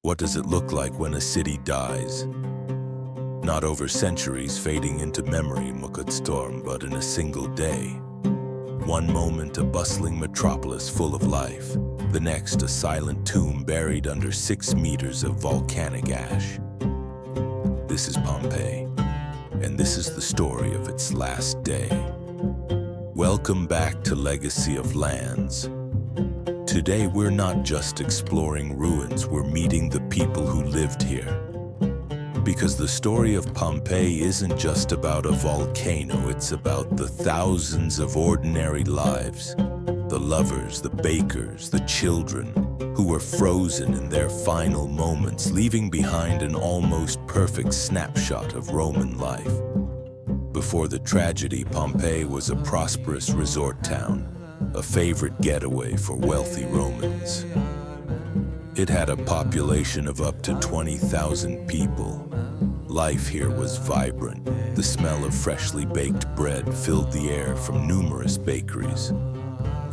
What does it look like when a city dies? Not over centuries fading into memory, storm, but in a single day. One moment a bustling metropolis full of life, the next a silent tomb buried under 6 meters of volcanic ash. This is Pompeii, and this is the story of its last day. Welcome back to Legacy of Lands. Today we're not just exploring ruins, we're meeting the people who lived here. Because the story of Pompeii isn't just about a volcano, it's about the thousands of ordinary lives. The lovers, the bakers, the children, who were frozen in their final moments, leaving behind an almost perfect snapshot of Roman life. Before the tragedy, Pompeii was a prosperous resort town, a favorite getaway for wealthy Romans. It had a population of up to 20,000 people. Life here was vibrant. The smell of freshly baked bread filled the air from numerous bakeries.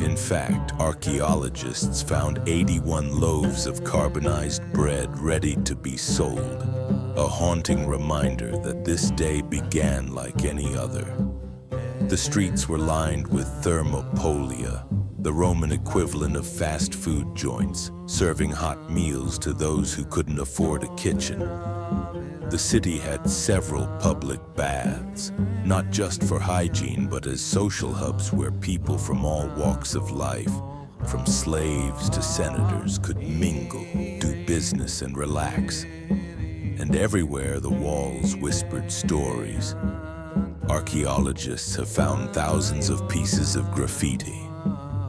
In fact, archaeologists found 81 loaves of carbonized bread ready to be sold, a haunting reminder that this day began like any other. The streets were lined with thermopolia, the Roman equivalent of fast food joints, serving hot meals to those who couldn't afford a kitchen. The city had several public baths, not just for hygiene, but as social hubs where people from all walks of life, from slaves to senators, could mingle, do business, and relax. And everywhere the walls whispered stories. Archaeologists have found thousands of pieces of graffiti.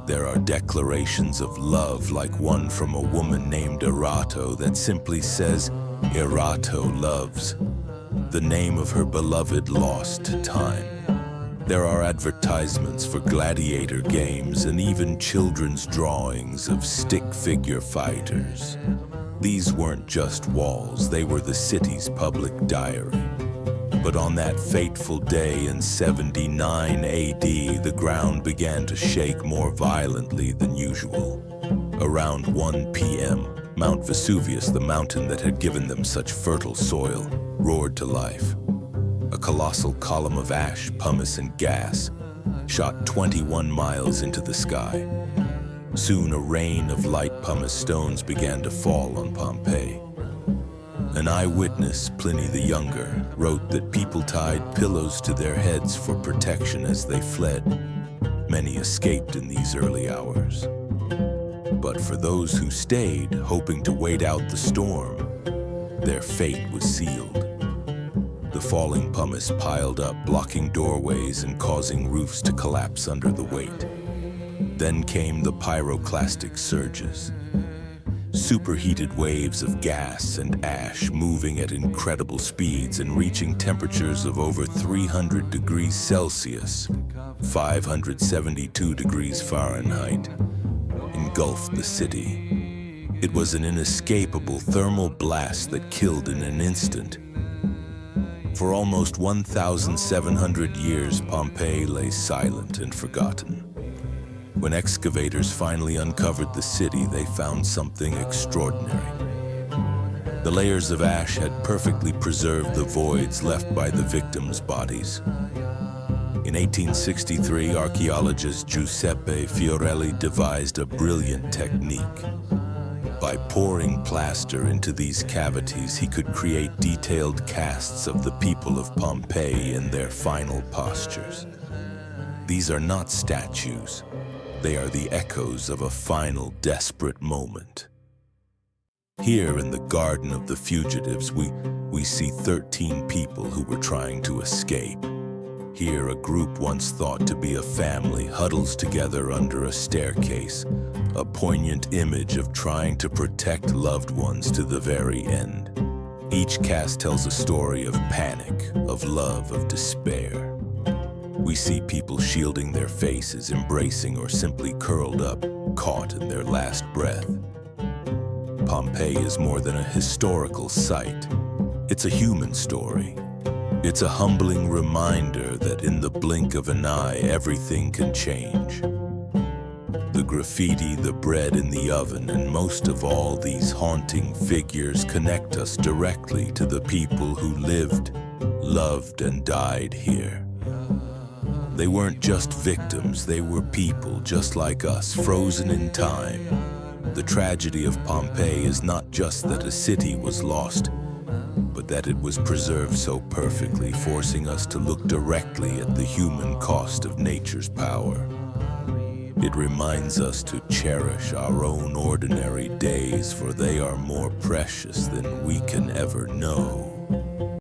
There are declarations of love, like one from a woman named Erato that simply says, "Erato loves," the name of her beloved lost to time. There are advertisements for gladiator games and even children's drawings of stick figure fighters. These weren't just walls, they were the city's public diary. But on that fateful day in 79 AD, the ground began to shake more violently than usual. Around 1 p.m., Mount Vesuvius, the mountain that had given them such fertile soil, roared to life. A colossal column of ash, pumice, and gas shot 21 miles into the sky. Soon a rain of light pumice stones began to fall on Pompeii. An eyewitness, Pliny the Younger, wrote that people tied pillows to their heads for protection as they fled. Many escaped in these early hours. But for those who stayed, hoping to wait out the storm, their fate was sealed. The falling pumice piled up, blocking doorways and causing roofs to collapse under the weight. Then came the pyroclastic surges. Superheated waves of gas and ash moving at incredible speeds and reaching temperatures of over 300 degrees Celsius, 572 degrees Fahrenheit, engulfed the city. It was an inescapable thermal blast that killed in an instant. For almost 1,700 years, Pompeii lay silent and forgotten. When excavators finally uncovered the city, they found something extraordinary. The layers of ash had perfectly preserved the voids left by the victims' bodies. In 1863, archaeologist Giuseppe Fiorelli devised a brilliant technique. By pouring plaster into these cavities, he could create detailed casts of the people of Pompeii in their final postures. These are not statues. They are the echoes of a final, desperate moment. Here in the Garden of the Fugitives, we see 13 people who were trying to escape. Here, a group once thought to be a family huddles together under a staircase, a poignant image of trying to protect loved ones to the very end. Each cast tells a story of panic, of love, of despair. We see people shielding their faces, embracing, or simply curled up, caught in their last breath. Pompeii is more than a historical site. It's a human story. It's a humbling reminder that in the blink of an eye, everything can change. The graffiti, the bread in the oven, and most of all, these haunting figures connect us directly to the people who lived, loved, and died here. They weren't just victims, they were people just like us, frozen in time. The tragedy of Pompeii is not just that a city was lost, but that it was preserved so perfectly, forcing us to look directly at the human cost of nature's power. It reminds us to cherish our own ordinary days, for they are more precious than we can ever know.